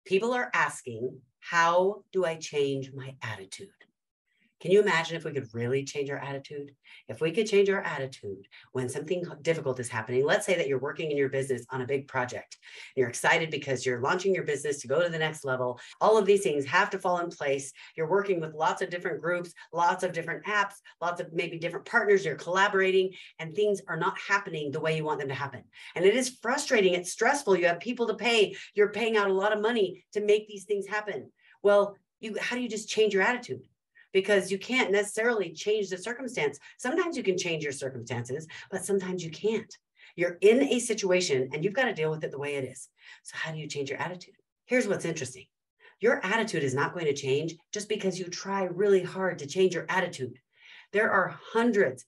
People are asking, how do I change my attitude? Can you imagine if we could really change our attitude? If we could change our attitude when something difficult is happening, let's say that you're working in your business on a big project. You're excited because you're launching your business to go to the next level. All of these things have to fall in place. You're working with lots of different groups, lots of different apps, lots of maybe different partners. You're collaborating and things are not happening the way you want them to happen. And it is frustrating. It's stressful. You have people to pay. You're paying out a lot of money to make these things happen. Well, how do you just change your attitude? Because you can't necessarily change the circumstance. Sometimes you can change your circumstances, but sometimes you can't. You're in a situation and you've got to deal with it the way it is. So how do you change your attitude? Here's what's interesting. Your attitude is not going to change just because you try really hard to change your attitude. There are hundreds,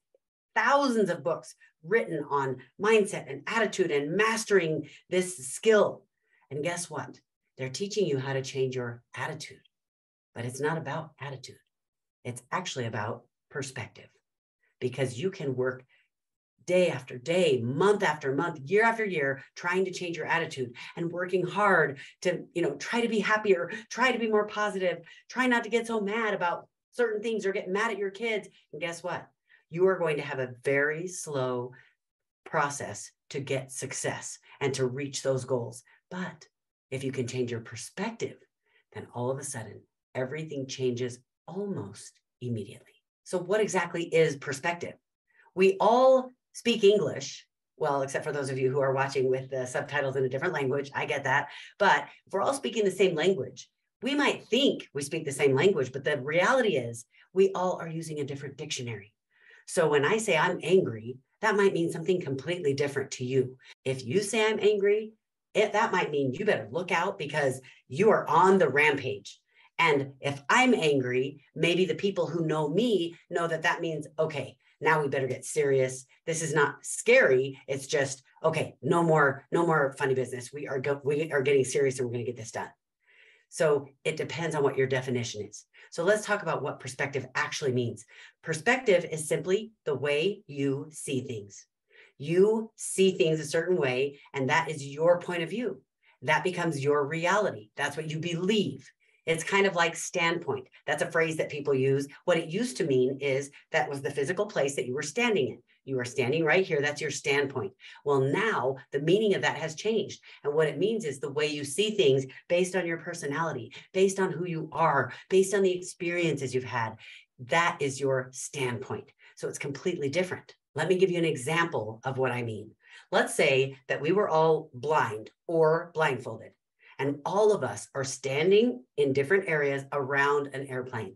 thousands of books written on mindset and attitude and mastering this skill. And guess what? They're teaching you how to change your attitude, but it's not about attitude. It's actually about perspective, because you can work day after day, month after month, year after year, trying to change your attitude and working hard to, try to be happier, try to be more positive, try not to get so mad about certain things or get mad at your kids. And guess what? You are going to have a very slow process to get success and to reach those goals. But if you can change your perspective, then all of a sudden, everything changes almost immediately. So what exactly is perspective? We all speak English, well, except for those of you who are watching with the subtitles in a different language. I get that. But if we're all speaking the same language, we might think we speak the same language, but the reality is we all are using a different dictionary. So when I say I'm angry, that might mean something completely different to you. If you say I'm angry, that might mean you better look out because you are on the rampage. And if I'm angry, maybe the people who know me know that means, okay, now we better get serious. This is not scary. It's just, okay, no more funny business. We are getting serious and we're going to get this done. So it depends on what your definition is. So let's talk about what perspective actually means. Perspective is simply the way you see things. You see things a certain way, and that is your point of view. That becomes your reality. That's what you believe. It's kind of like standpoint. That's a phrase that people use. What it used to mean is that was the physical place that you were standing in. You are standing right here. That's your standpoint. Well, now the meaning of that has changed. And what it means is the way you see things based on your personality, based on who you are, based on the experiences you've had. That is your standpoint. So it's completely different. Let me give you an example of what I mean. Let's say that we were all blind or blindfolded. And all of us are standing in different areas around an airplane.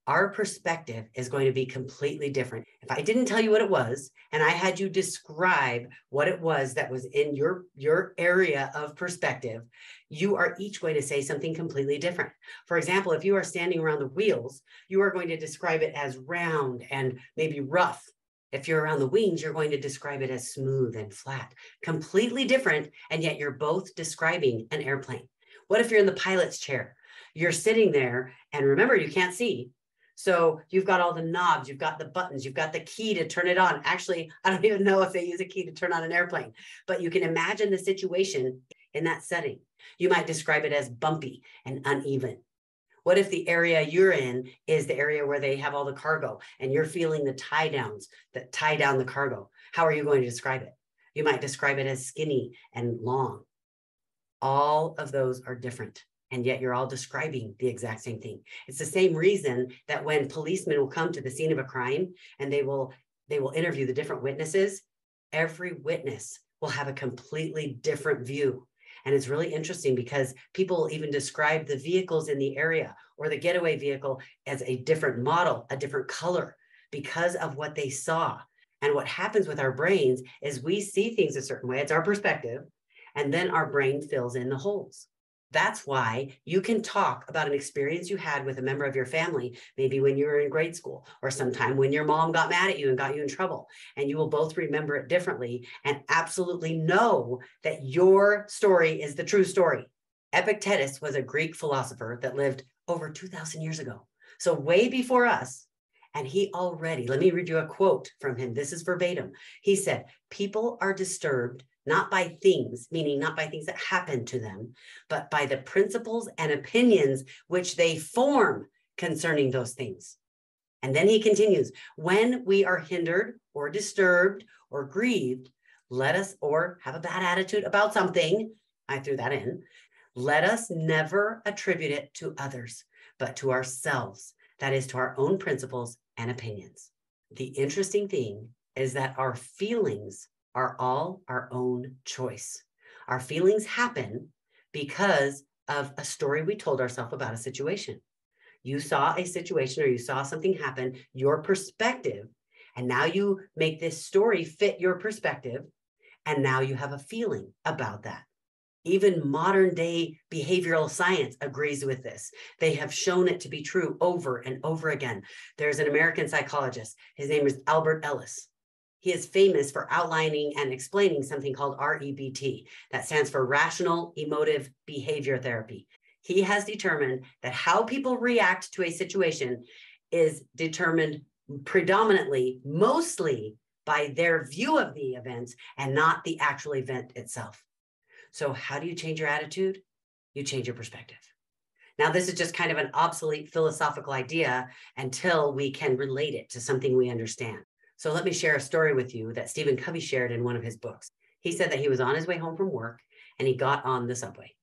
Our perspective is going to be completely different. If I didn't tell you what it was, and I had you describe what it was that was in your area of perspective, you are each going to say something completely different. For example, if you are standing around the wheels, you are going to describe it as round and maybe rough. If you're around the wings, you're going to describe it as smooth and flat, completely different, and yet you're both describing an airplane. What if you're in the pilot's chair? You're sitting there, and remember, you can't see. So you've got all the knobs, you've got the buttons, you've got the key to turn it on. Actually, I don't even know if they use a key to turn on an airplane, but you can imagine the situation in that setting. You might describe it as bumpy and uneven. What if the area you're in is the area where they have all the cargo and you're feeling the tie downs that tie down the cargo? How are you going to describe it? You might describe it as skinny and long. All of those are different, and yet you're all describing the exact same thing. It's the same reason that when policemen will come to the scene of a crime and they will interview the different witnesses, every witness will have a completely different view. And it's really interesting because people even describe the vehicles in the area or the getaway vehicle as a different model, a different color, because of what they saw. And what happens with our brains is we see things a certain way. It's our perspective. And then our brain fills in the holes. That's why you can talk about an experience you had with a member of your family, maybe when you were in grade school or sometime when your mom got mad at you and got you in trouble, and you will both remember it differently and absolutely know that your story is the true story. Epictetus was a Greek philosopher that lived over 2,000 years ago. So way before us. And he already, let me read you a quote from him. This is verbatim. He said, "People are disturbed not by things, meaning not by things that happen to them, but by the principles and opinions which they form concerning those things. And then he continues, when we are hindered or disturbed or grieved, let us, or have a bad attitude about something, I threw that in, let us never attribute it to others, but to ourselves, that is, to our own principles and opinions. The interesting thing is that our feelings are all our own choice. Our feelings happen because of a story we told ourselves about a situation. You saw a situation or you saw something happen, your perspective, and now you make this story fit your perspective, and now you have a feeling about that. Even modern day behavioral science agrees with this. They have shown it to be true over and over again. There's an American psychologist. His name is Albert Ellis. He is famous for outlining and explaining something called REBT. That stands for Rational Emotive Behavior Therapy. He has determined that how people react to a situation is determined predominantly, mostly by their view of the events and not the actual event itself. So how do you change your attitude? You change your perspective. Now, this is just kind of an obsolete philosophical idea until we can relate it to something we understand. So let me share a story with you that Stephen Covey shared in one of his books. He said that he was on his way home from work and he got on the subway.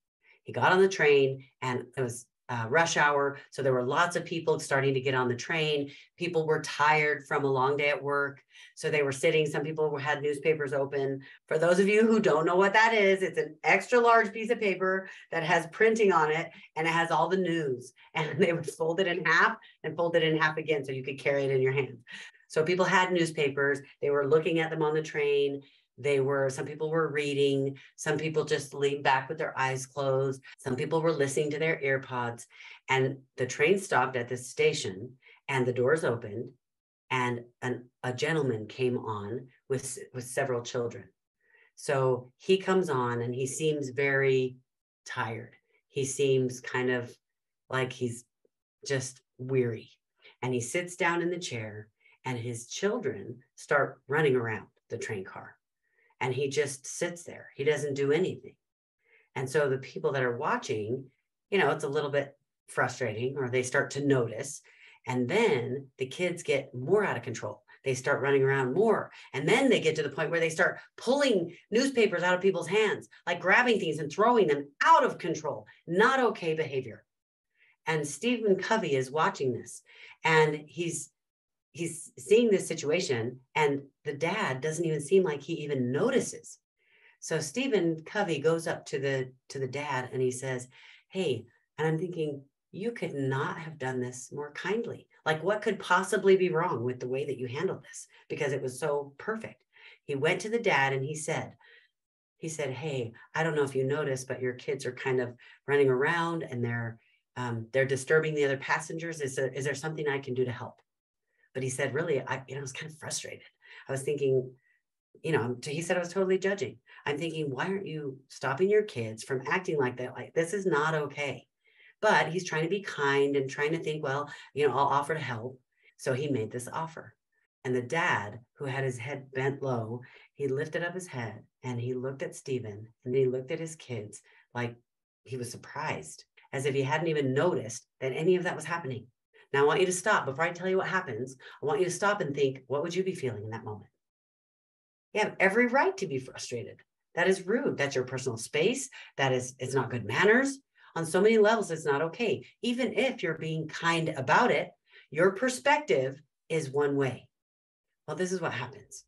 He got on the train and it was rush hour. So there were lots of people starting to get on the train. People were tired from a long day at work. So they were sitting. Some people had newspapers open. For those of you who don't know what that is, it's an extra large piece of paper that has printing on it and it has all the news. And they would fold it in half and fold it in half again so you could carry it in your hands. So people had newspapers. They were looking at them on the train. Some people were reading, some people just leaned back with their eyes closed, some people were listening to their earpods, and the train stopped at this station and the doors opened and a gentleman came on with several children. So he comes on and he seems very tired. He seems kind of like he's just weary, and he sits down in the chair and his children start running around the train car. And he just sits there. He doesn't do anything. And so the people that are watching, it's a little bit frustrating, or they start to notice. And then the kids get more out of control. They start running around more. And then they get to the point where they start pulling newspapers out of people's hands, like grabbing things and throwing them out of control. Not okay behavior. And Stephen Covey is watching this, and he's seeing this situation, and the dad doesn't even seem like he even notices. So Stephen Covey goes up to the dad and he says, hey, and I'm thinking, you could not have done this more kindly. Like, what could possibly be wrong with the way that you handled this? Because it was so perfect. He went to the dad and he said, hey, I don't know if you noticed, but your kids are kind of running around and they're disturbing the other passengers. Is there something I can do to help? But he said, really, I was kind of frustrated. I was thinking, he said I was totally judging. I'm thinking, why aren't you stopping your kids from acting like that? Like, this is not okay. But he's trying to be kind and trying to think, well, I'll offer to help. So he made this offer. And the dad, who had his head bent low, he lifted up his head and he looked at Stephen and he looked at his kids like he was surprised, as if he hadn't even noticed that any of that was happening. Now, I want you to stop. Before I tell you what happens, I want you to stop and think, what would you be feeling in that moment? You have every right to be frustrated. That is rude. That's your personal space. It's not good manners. On so many levels, it's not okay. Even if you're being kind about it, your perspective is one way. Well, this is what happens.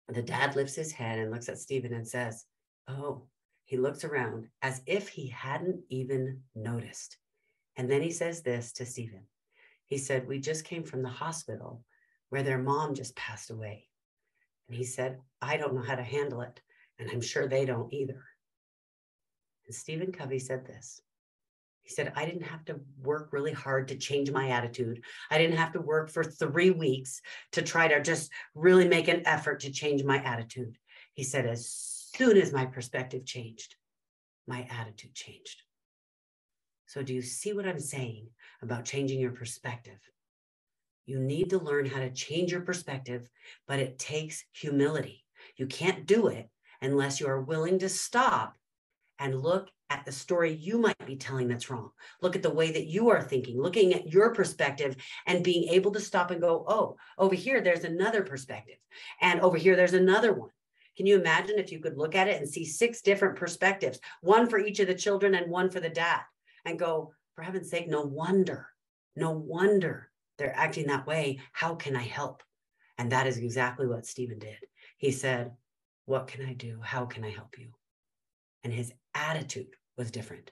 The dad lifts his head and looks at Stephen and says, oh, he looks around as if he hadn't even noticed. And then he says this to Stephen. He said, we just came from the hospital where their mom just passed away. And he said, I don't know how to handle it. And I'm sure they don't either. And Stephen Covey said this. He said, I didn't have to work really hard to change my attitude. I didn't have to work for 3 weeks to try to just really make an effort to change my attitude. He said, as soon as my perspective changed, my attitude changed. So do you see what I'm saying about changing your perspective? You need to learn how to change your perspective, but it takes humility. You can't do it unless you are willing to stop and look at the story you might be telling that's wrong. Look at the way that you are thinking, looking at your perspective and being able to stop and go, oh, over here, there's another perspective. And over here, there's another one. Can you imagine if you could look at it and see 6 different perspectives, one for each of the children and one for the dad, and go, for heaven's sake, no wonder they're acting that way. How can I help? And that is exactly what Stephen did. He said, what can I do? How can I help you? And his attitude was different.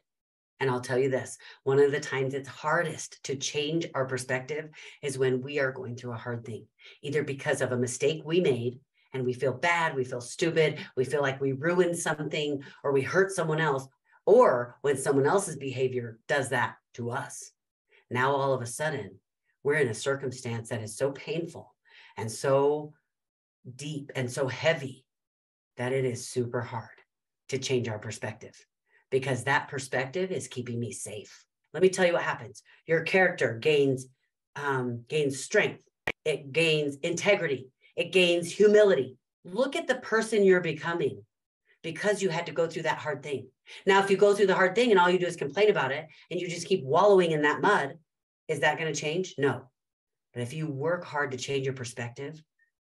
And I'll tell you this, one of the times it's hardest to change our perspective is when we are going through a hard thing, either because of a mistake we made and we feel bad, we feel stupid, we feel like we ruined something or we hurt someone else, or when someone else's behavior does that to us. Now, all of a sudden, we're in a circumstance that is so painful and so deep and so heavy that it is super hard to change our perspective, because that perspective is keeping me safe. Let me tell you what happens. Your character gains strength. It gains integrity. It gains humility. Look at the person you're becoming because you had to go through that hard thing. Now, if you go through the hard thing and all you do is complain about it and you just keep wallowing in that mud, is that going to change? No. But if you work hard to change your perspective,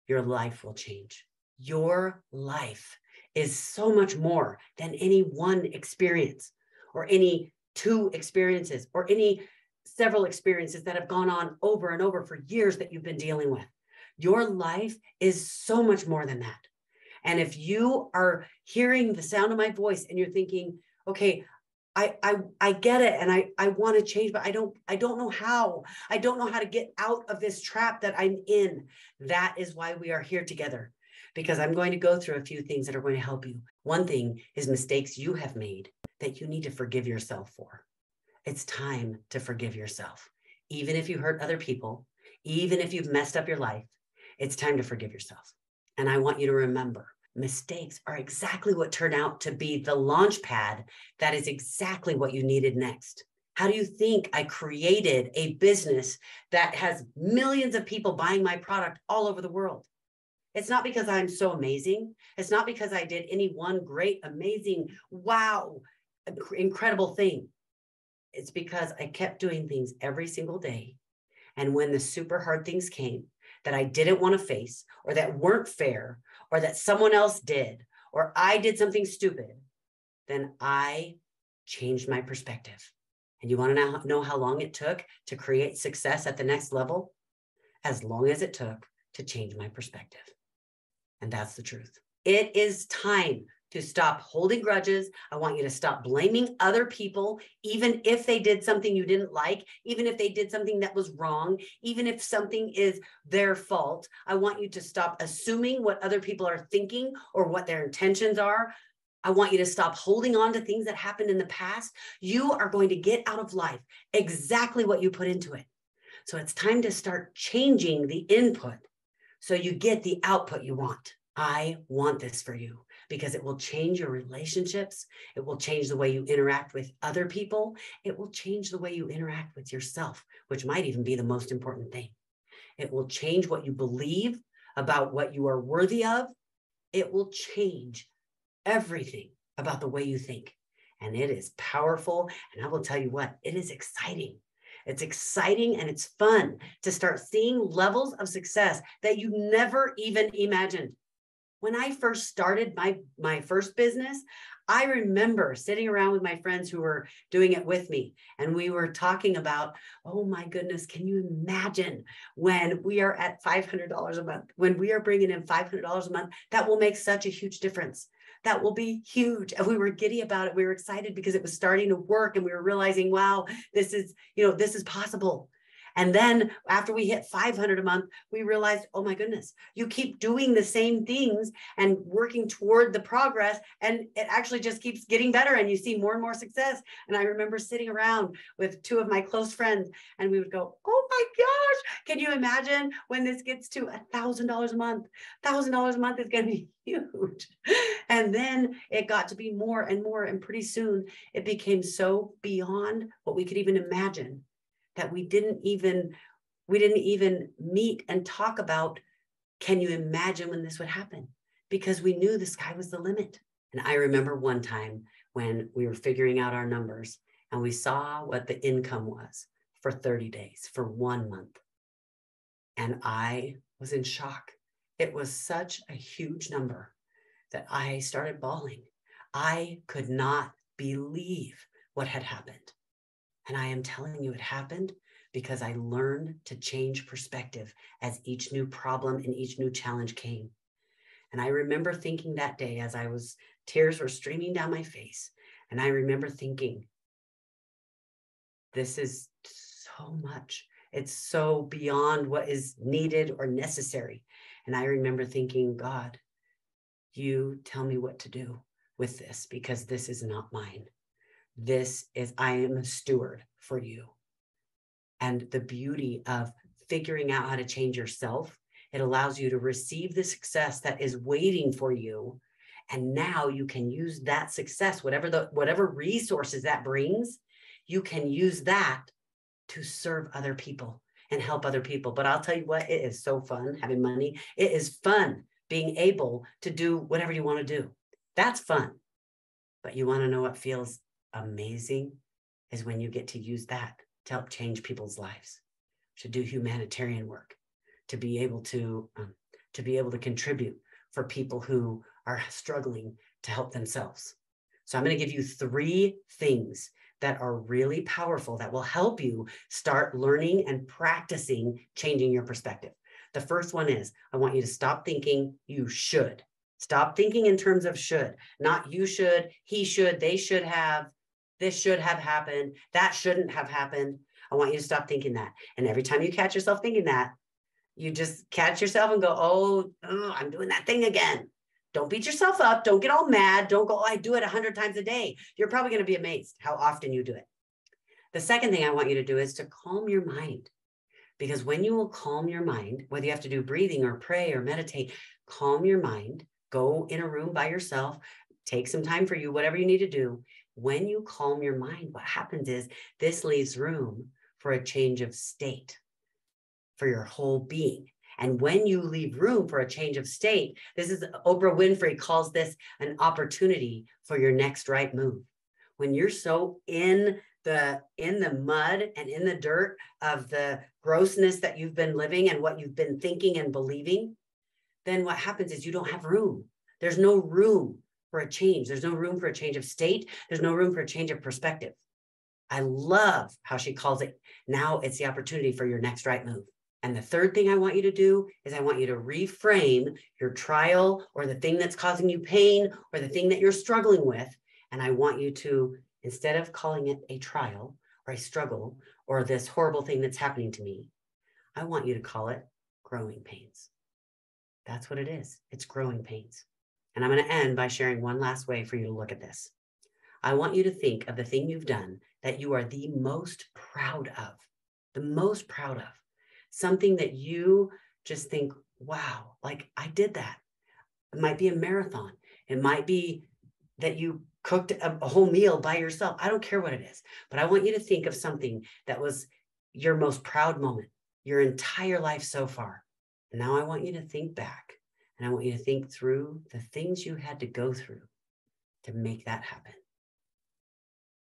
your life will change. Your life is so much more than any one experience or any 2 experiences or any several experiences that have gone on over and over for years that you've been dealing with. Your life is so much more than that. And if you are hearing the sound of my voice and you're thinking, okay, I get it and I want to change, but I don't know how. I don't know how to get out of this trap that I'm in. That is why we are here together, because I'm going to go through a few things that are going to help you. One thing is mistakes you have made that you need to forgive yourself for. It's time to forgive yourself. Even if you hurt other people, even if you've messed up your life, it's time to forgive yourself. And I want you to remember, mistakes are exactly what turned out to be the launch pad that is exactly what you needed next. How do you think I created a business that has millions of people buying my product all over the world? It's not because I'm so amazing. It's not because I did any one great, amazing, wow, incredible thing. It's because I kept doing things every single day. And when the super hard things came that I didn't want to face, or that weren't fair, or that someone else did, or I did something stupid, then I changed my perspective. And you want to know how long it took to create success at the next level? As long as it took to change my perspective. And that's the truth. It is time to stop holding grudges. I want you to stop blaming other people, even if they did something you didn't like, even if they did something that was wrong, even if something is their fault. I want you to stop assuming what other people are thinking or what their intentions are. I want you to stop holding on to things that happened in the past. You are going to get out of life exactly what you put into it. So it's time to start changing the input so you get the output you want. I want this for you because it will change your relationships. It will change the way you interact with other people. It will change the way you interact with yourself, which might even be the most important thing. It will change what you believe about what you are worthy of. It will change everything about the way you think. And it is powerful. And I will tell you what, it is exciting. It's exciting and it's fun to start seeing levels of success that you never even imagined. When I first started my first business, I remember sitting around with my friends who were doing it with me. And we were talking about, oh my goodness, can you imagine when we are at $500 a month, when we are bringing in $500 a month, that will make such a huge difference. That will be huge. And we were giddy about it. We were excited because it was starting to work and we were realizing, wow, this is possible. And then after we hit 500 a month, we realized, oh my goodness, you keep doing the same things and working toward the progress. And it actually just keeps getting better and you see more and more success. And I remember sitting around with 2 of my close friends and we would go, oh my gosh, can you imagine when this gets to $1,000 a month? $1,000 a month is going to be huge. And then it got to be more and more. And pretty soon it became so beyond what we could even imagine that we didn't even meet and talk about, can you imagine when this would happen? because we knew the sky was the limit. And I remember one time when we were figuring out our numbers and we saw what the income was for 30 days, for 1 month. And I was in shock. It was such a huge number that I started bawling. I could not believe what had happened. And I am telling you, it happened because I learned to change perspective as each new problem and each new challenge came. And I remember thinking that day as tears were streaming down my face. And I remember thinking, this is so much. It's so beyond what is needed or necessary. And I remember thinking, God, you tell me what to do with this, because this is not mine. I am a steward for you. And the beauty of figuring out how to change yourself, it allows you to receive the success that is waiting for you. And now you can use that success, whatever resources that brings, you can use that to serve other people and help other people. But I'll tell you what, it is so fun having money. It is fun being able to do whatever you want to do. That's fun. But you want to know what feels amazing is when you get to use that to help change people's lives, to do humanitarian work, to be able to contribute for people who are struggling to help themselves. So I'm going to give you 3 things that are really powerful that will help you start learning and practicing changing your perspective. The first one is, I want you to stop thinking you should. Stop thinking in terms of should, not you should, he should, they should have, this should have happened, that shouldn't have happened. I want you to stop thinking that. And every time you catch yourself thinking that, you just catch yourself and go, oh, I'm doing that thing again. Don't beat yourself up. Don't get all mad. Don't go, oh, I do it 100 times a day. You're probably going to be amazed how often you do it. The second thing I want you to do is to calm your mind. Because when you will calm your mind, whether you have to do breathing or pray or meditate, calm your mind, go in a room by yourself, take some time for you, whatever you need to do. When you calm your mind, what happens is this leaves room for a change of state for your whole being. And when you leave room for a change of state, this is Oprah Winfrey calls this an opportunity for your next right move. When you're so in the mud and in the dirt of the grossness that you've been living and what you've been thinking and believing, then what happens is you don't have room. There's no room for a change. There's no room for a change of state. There's no room for a change of perspective. I love how she calls it. Now it's the opportunity for your next right move. And the third thing I want you to do is I want you to reframe your trial or the thing that's causing you pain or the thing that you're struggling with. And I want you to, instead of calling it a trial or a struggle or this horrible thing that's happening to me, I want you to call it growing pains. That's what it is. It's growing pains. And I'm going to end by sharing one last way for you to look at this. I want you to think of the thing you've done that you are the most proud of, something that you just think, wow, like I did that. It might be a marathon. It might be that you cooked a whole meal by yourself. I don't care what it is, but I want you to think of something that was your most proud moment, your entire life so far. And now I want you to think back and I want you to think through the things you had to go through to make that happen.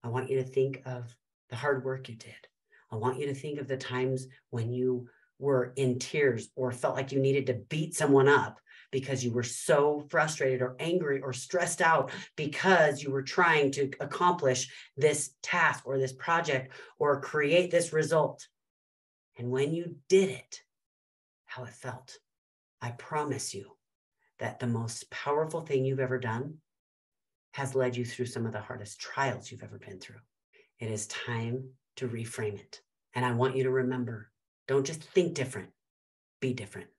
I want you to think of the hard work you did. I want you to think of the times when you were in tears or felt like you needed to beat someone up because you were so frustrated or angry or stressed out because you were trying to accomplish this task or this project or create this result. And when you did it, how it felt. I promise you that the most powerful thing you've ever done has led you through some of the hardest trials you've ever been through. It is time to reframe it. And I want you to remember, don't just think different, be different.